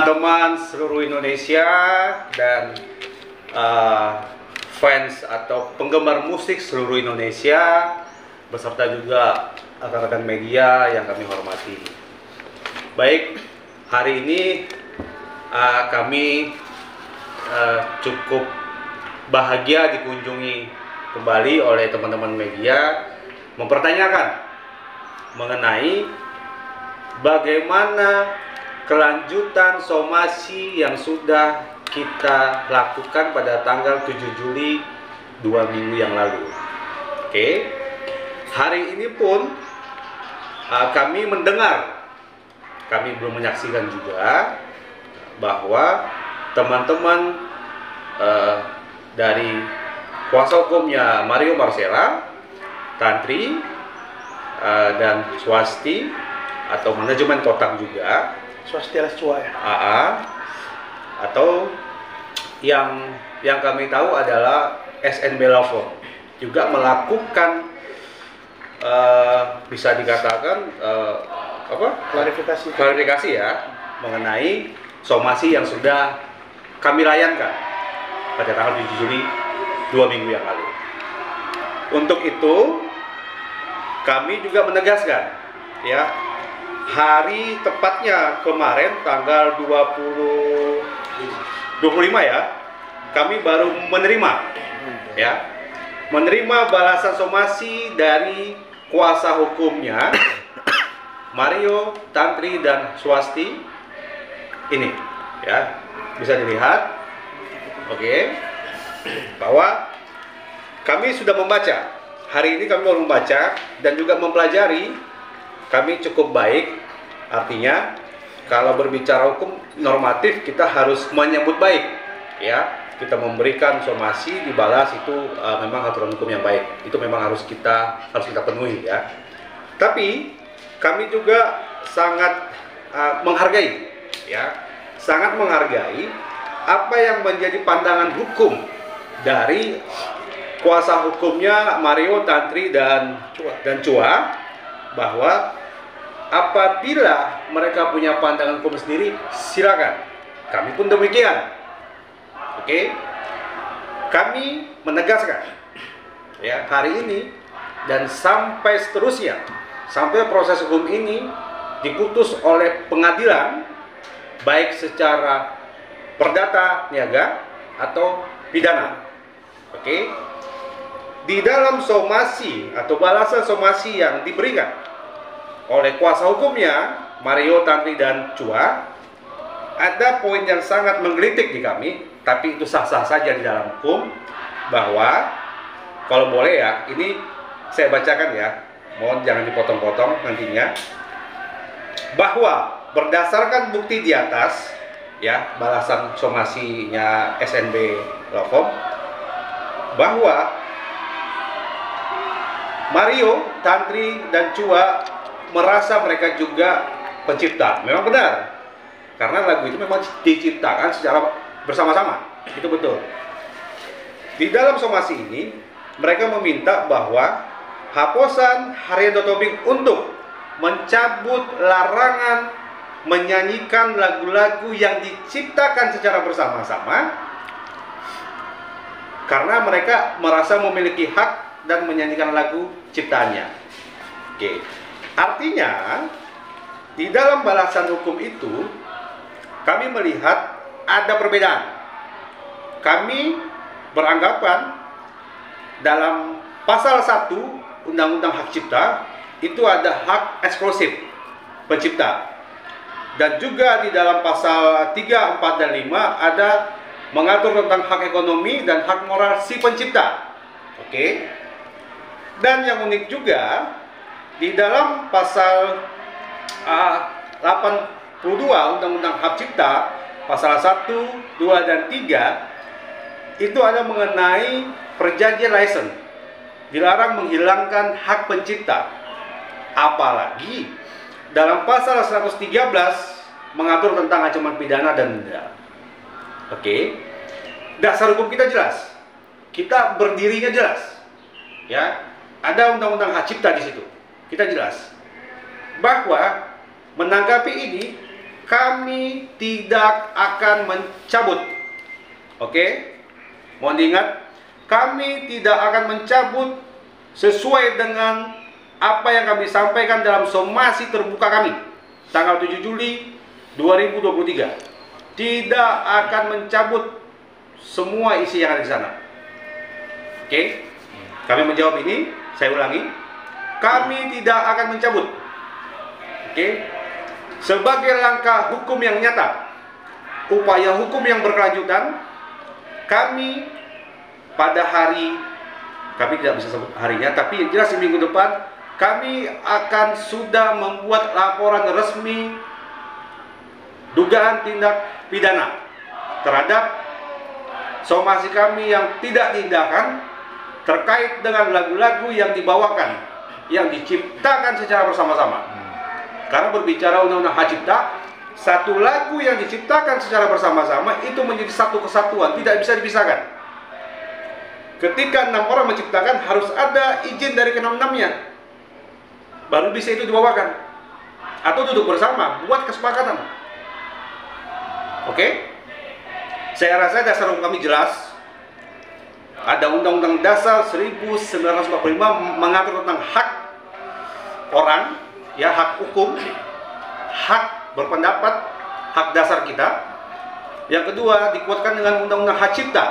Teman seluruh Indonesia dan fans atau penggemar musik seluruh Indonesia beserta juga rekan-rekan media yang kami hormati. Baik, hari ini kami cukup bahagia dikunjungi kembali oleh teman-teman media mempertanyakan mengenai bagaimana kelanjutan somasi yang sudah kita lakukan pada tanggal 7 Juli 2 minggu yang lalu. Oke. Hari ini pun kami mendengar, kami belum menyaksikan juga bahwa teman-teman dari kuasa hukumnya Mario Marcella, Tantri dan Swasti atau manajemen kotak juga, Swasti alias Cua ya. Atau yang kami tahu adalah SNB Law Firm juga melakukan bisa dikatakan klarifikasi ya mengenai somasi yang sudah kami layankan pada tanggal 7 Juli 2 minggu yang lalu. Untuk itu kami juga menegaskan ya, hari tepatnya kemarin tanggal 25 ya, kami baru menerima balasan somasi dari kuasa hukumnya Mario, Tantri dan Swasti. Ini ya, bisa dilihat bahwa kami sudah membaca. Hari ini kami baru membaca dan juga mempelajari. Kami cukup baik. Artinya kalau berbicara hukum normatif kita harus menyambut baik ya. Kita memberikan somasi dibalas itu memang aturan hukum yang baik. Itu memang harus kita penuhi ya. Tapi kami juga sangat menghargai ya. Sangat menghargai apa yang menjadi pandangan hukum dari kuasa hukumnya Mario, Tantri dan Cua bahwa apabila mereka punya pandangan hukum sendiri, silakan. Kami pun demikian. Kami menegaskan ya, hari ini dan sampai seterusnya, sampai proses hukum ini diputus oleh pengadilan, baik secara perdata niaga atau pidana. Di dalam somasi atau balasan somasi yang diberikan oleh kuasa hukumnya Mario, Tantri dan Cua, ada poin yang sangat menggelitik di kami, tapi itu sah-sah saja di dalam hukum, bahwa kalau boleh ya, ini saya bacakan ya, mohon jangan dipotong-potong nantinya, bahwa berdasarkan bukti di atas ya, balasan somasinya SNB Law Firm, bahwa Mario, Tantri dan Cua merasa mereka juga pencipta. Memang benar, karena lagu itu memang diciptakan secara bersama-sama, itu betul. Di dalam somasi ini mereka meminta bahwa Haposan Haryanto Tobing untuk mencabut larangan menyanyikan lagu-lagu yang diciptakan secara bersama-sama, karena mereka merasa memiliki hak dan menyanyikan lagu ciptaannya. Artinya di dalam balasan hukum itu kami melihat ada perbedaan. Kami beranggapan dalam pasal 1 Undang-Undang Hak Cipta itu ada hak eksklusif pencipta. Dan juga di dalam pasal 3, 4 dan 5 ada mengatur tentang hak ekonomi dan hak moral si pencipta. Dan yang unik juga di dalam pasal 82 Undang-Undang Hak Cipta, pasal 1, 2 dan 3 itu ada mengenai perjanjian license. Dilarang menghilangkan hak pencipta. Apalagi dalam pasal 113 mengatur tentang ancaman pidana dan denda. Dasar hukum kita jelas. Kita berdirinya jelas. Ya, ada Undang-Undang Hak Cipta di situ. Kita jelas bahwa menanggapi ini, kami tidak akan mencabut. Oke? Mohon diingat, kami tidak akan mencabut sesuai dengan apa yang kami sampaikan dalam somasi terbuka kami tanggal 7 Juli 2023. Tidak akan mencabut semua isi yang ada di sana. Oke? Kami menjawab ini, saya ulangi. Kami tidak akan mencabut. Oke? Sebagai langkah hukum yang nyata, upaya hukum yang berkelanjutan, kami pada hari, kami tidak bisa sebut harinya, tapi yang jelas di minggu depan kami akan sudah membuat laporan resmi dugaan tindak pidana terhadap somasi kami yang tidak diindahkan terkait dengan lagu-lagu yang dibawakan, yang diciptakan secara bersama-sama. Karena berbicara undang-undang hak cipta, satu lagu yang diciptakan secara bersama-sama itu menjadi satu kesatuan, tidak bisa dipisahkan. Ketika 6 orang menciptakan, harus ada izin dari ke-6-nya, baru bisa itu dibawakan. Atau duduk bersama, buat kesepakatan. Oke? Saya rasa dasar hukum kami jelas. Ada Undang-Undang Dasar 1945 mengatur tentang hak orang, ya, hak hukum, hak berpendapat, hak dasar kita. Yang kedua dikuatkan dengan Undang-Undang Hak Cipta,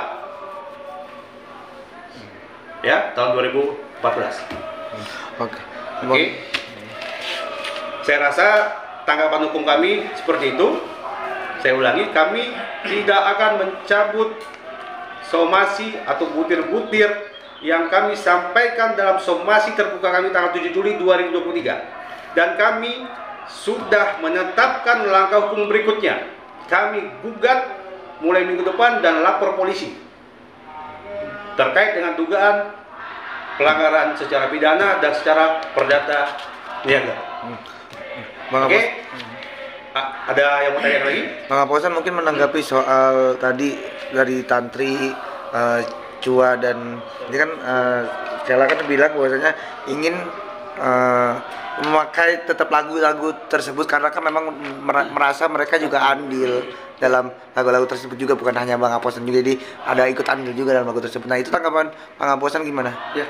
ya, tahun 2014. Oke. Saya rasa tanggapan hukum kami seperti itu. Saya ulangi, kami tidak akan mencabut somasi atau butir-butir yang kami sampaikan dalam somasi terbuka kami tanggal 7 Juli 2023. Dan kami sudah menetapkan langkah hukum berikutnya. Kami gugat mulai minggu depan dan lapor polisi terkait dengan dugaan pelanggaran secara pidana dan secara perdata niaga. Oke? Ada yang mau tanya lagi? Bang Aposan mungkin menanggapi soal tadi dari Tantri, Cua, dan ini kan Cela kan bilang bahwasanya ingin memakai tetap lagu-lagu tersebut karena kan memang merasa mereka juga andil dalam lagu-lagu tersebut juga, bukan hanya Bang Aposan juga, jadi ada ikut andil juga dalam lagu tersebut. Nah, itu tanggapan Bang Aposan gimana? Ya,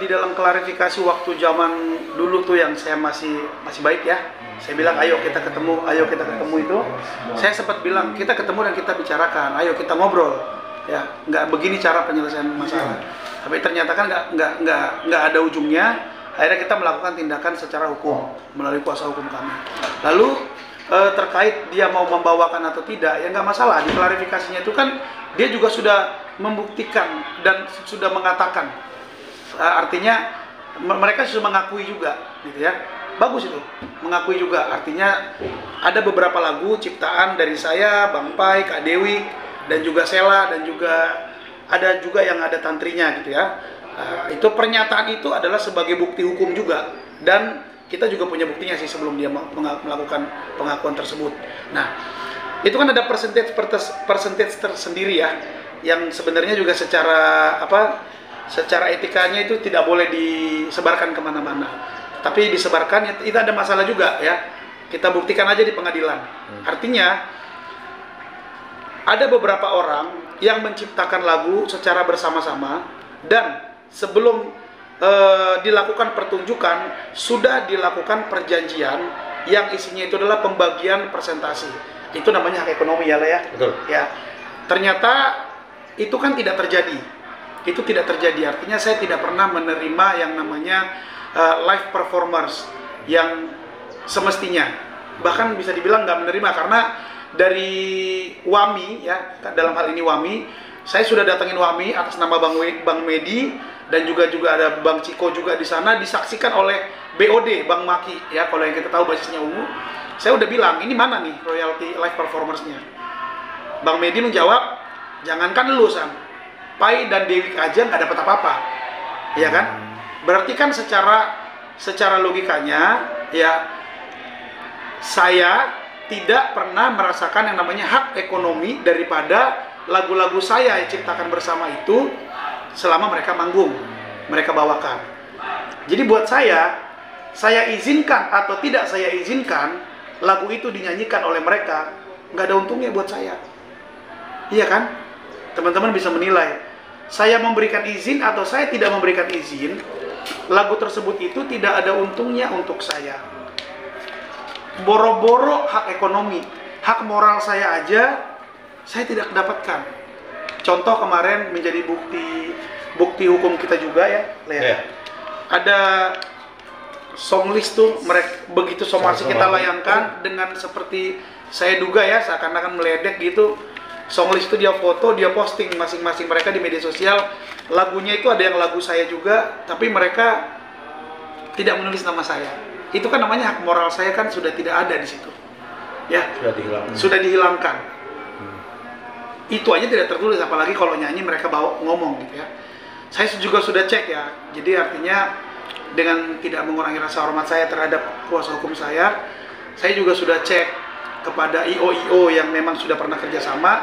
di dalam klarifikasi waktu zaman dulu tuh yang saya masih baik ya, saya bilang ayo kita ketemu itu. Saya sempat bilang kita ketemu dan kita bicarakan, ayo kita ngobrol, ya, nggak begini cara penyelesaian masalah. Tapi ternyata kan nggak ada ujungnya. Akhirnya kita melakukan tindakan secara hukum melalui kuasa hukum kami. Lalu terkait dia mau membawakan atau tidak, ya nggak masalah. Di klarifikasinya itu kan dia juga sudah membuktikan dan sudah mengatakan, artinya mereka sudah mengakui juga, gitu ya. Bagus itu, mengakui juga. Artinya ada beberapa lagu ciptaan dari saya, Bang Pai, Kak Dewi, dan juga Sela, dan juga ada juga yang ada tantrinya, gitu ya. Itu pernyataan itu adalah sebagai bukti hukum juga, dan kita juga punya buktinya sih sebelum dia melakukan pengakuan tersebut. Nah, itu kan ada persentage tersendiri ya, yang sebenarnya juga secara etikanya itu tidak boleh disebarkan kemana-mana. Tapi disebarkan itu ada masalah juga ya. Kita buktikan aja di pengadilan. Artinya ada beberapa orang yang menciptakan lagu secara bersama-sama, dan sebelum dilakukan pertunjukan sudah dilakukan perjanjian yang isinya itu adalah pembagian persentase. Itu namanya hak ekonomi ya, ya. Betul. Ya. Ternyata itu kan tidak terjadi. Itu tidak terjadi. Artinya saya tidak pernah menerima yang namanya live performers yang semestinya. Bahkan bisa dibilang nggak menerima, karena dari WAMI ya, dalam hal ini WAMI, saya sudah datangin WAMI atas nama Bang Medi, dan juga ada Bang Ciko juga di sana, disaksikan oleh BOD Bang Maki ya, kalau yang kita tahu basisnya ungu. Saya udah bilang, ini mana nih royalti live performersnya? Bang Medi menjawab, jangankan lu San, Pai dan Dewi aja nggak dapat apa-apa, ya kan? Berarti kan secara logikanya ya, saya tidak pernah merasakan yang namanya hak ekonomi daripada lagu-lagu saya yang ciptakan bersama itu selama mereka manggung, mereka bawakan. Jadi buat saya izinkan atau tidak saya izinkan lagu itu dinyanyikan oleh mereka, nggak ada untungnya buat saya. Iya kan? Teman-teman bisa menilai. Saya memberikan izin atau saya tidak memberikan izin, lagu tersebut itu tidak ada untungnya untuk saya. Boro-boro hak ekonomi, hak moral saya aja, saya tidak dapatkan. Contoh kemarin menjadi bukti hukum kita juga ya, Lea. Ada song list tuh, mereka begitu somasi kita layangkan dengan seperti saya duga ya, seakan-akan meledek gitu. Song list itu dia foto, dia posting masing-masing mereka di media sosial. Lagunya itu ada yang lagu saya juga, tapi mereka tidak menulis nama saya. Itu kan namanya hak moral saya kan sudah tidak ada di situ. Ya, sudah dihilangkan. Itu aja tidak tertulis, apalagi kalau nyanyi mereka bawa ngomong gitu ya. Saya juga sudah cek ya. Jadi artinya dengan tidak mengurangi rasa hormat saya terhadap kuasa hukum saya juga sudah cek kepada IO yang memang sudah pernah kerjasama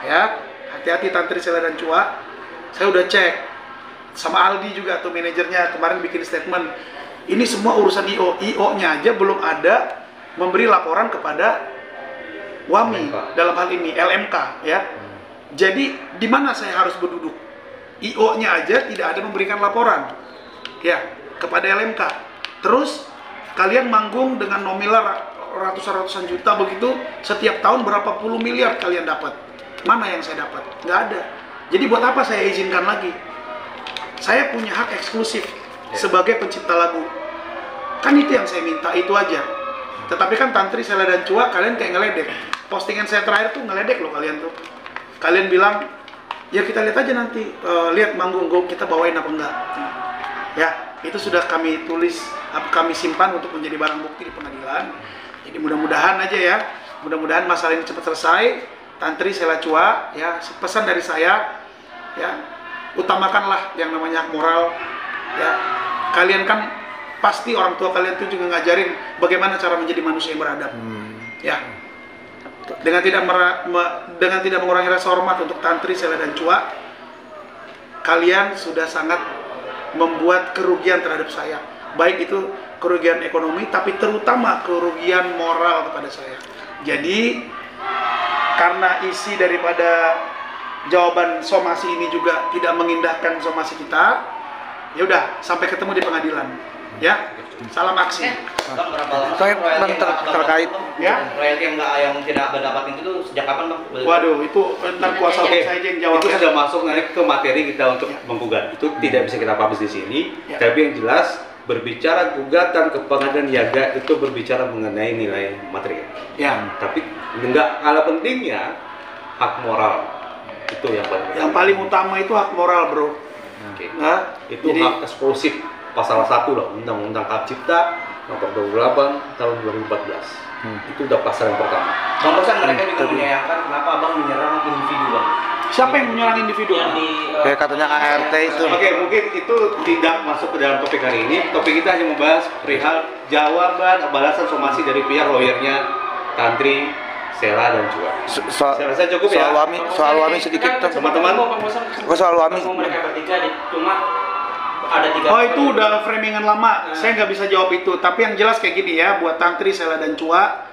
ya. Hati-hati Tantri, Sela dan Cua. Saya udah cek sama Aldi juga tuh manajernya kemarin bikin statement. Ini semua urusan IO-nya aja belum ada memberi laporan kepada WAMI dalam hal ini LMK ya. Jadi di mana saya harus berduduk? IO-nya aja tidak ada memberikan laporan ya kepada LMK. Terus kalian manggung dengan nominal ratusan juta begitu, setiap tahun berapa puluh miliar kalian dapat. Mana yang saya dapat? Nggak ada. Jadi buat apa saya izinkan lagi? Saya punya hak eksklusif sebagai pencipta lagu. Kan itu yang saya minta, itu aja. Tetapi kan Tantri, Sela dan Cua kalian kayak ngeledek. Postingan saya terakhir tuh ngeledek loh kalian tuh. Kalian bilang, ya kita lihat aja nanti, lihat manggung kita bawain apa enggak. Ya, itu sudah kami tulis, kami simpan untuk menjadi barang bukti di pengadilan. Jadi mudah-mudahan aja ya, mudah-mudahan masalah ini cepat selesai. Tantri, Sela, Cua, ya pesan dari saya, ya utamakanlah yang namanya hak moral. Ya, kalian kan pasti orang tua kalian tuh juga ngajarin bagaimana cara menjadi manusia yang beradab. Ya, dengan tidak mengurangi rasa hormat untuk Tantri, Sela dan Cua, kalian sudah sangat membuat kerugian terhadap saya. Baik itu kerugian ekonomi, tapi terutama kerugian moral kepada saya. Jadi karena isi daripada jawaban somasi ini juga tidak mengindahkan somasi kita, ya udah sampai ketemu di pengadilan. Ya, salam aksi. Bang, berapa lama terkait ya royalti yang tidak mendapatkan itu sejak kapan, Bang? Waduh, itu ntar kuasa hukum saya aja yang jawab. Itu sudah masuk nanti ke materi kita untuk menggugat. Itu tidak bisa kita publish di sini. Ya. Tapi yang jelas berbicara gugatan ke pengadilan niaga itu berbicara mengenai nilai material. Ya. Tapi enggak kalah pentingnya hak moral itu yang paling. Yang paling utama itu hak moral, bro. Oke. Nah, Itu jadi- hak eksklusif pasal 1 loh, Undang-Undang Hak Cipta nomor 28 tahun 2014. Itu udah pasal yang pertama. Bang Rosan, mereka juga menyayangkan kenapa Abang menyerang individu, Bang. Siapa yang menyerang individu? Yang di kayak katanya ART itu. Oke, mungkin itu tidak masuk ke dalam topik hari ini. Topik kita hanya membahas perihal jawaban balasan somasi dari pihak lawyernya Tantri, Sela dan Cua. Saya rasa cukup ya. Soal Wami sedikit tuh. Teman-teman. Soal Wami. mereka bertiga cuma ada 3. Oh, itu udah framingan lama. Saya nggak bisa jawab itu. Tapi yang jelas kayak gini ya, buat Tantri, Sela dan Cua,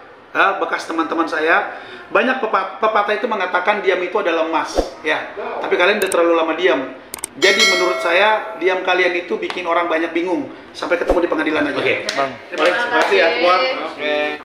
bekas teman-teman saya, banyak pepatah itu mengatakan diam itu adalah emas. Ya, tapi kalian udah terlalu lama diam. Jadi menurut saya diam kalian itu bikin orang banyak bingung. Sampai ketemu di pengadilan aja. Oke. Terima kasih ya, Cua. Oke.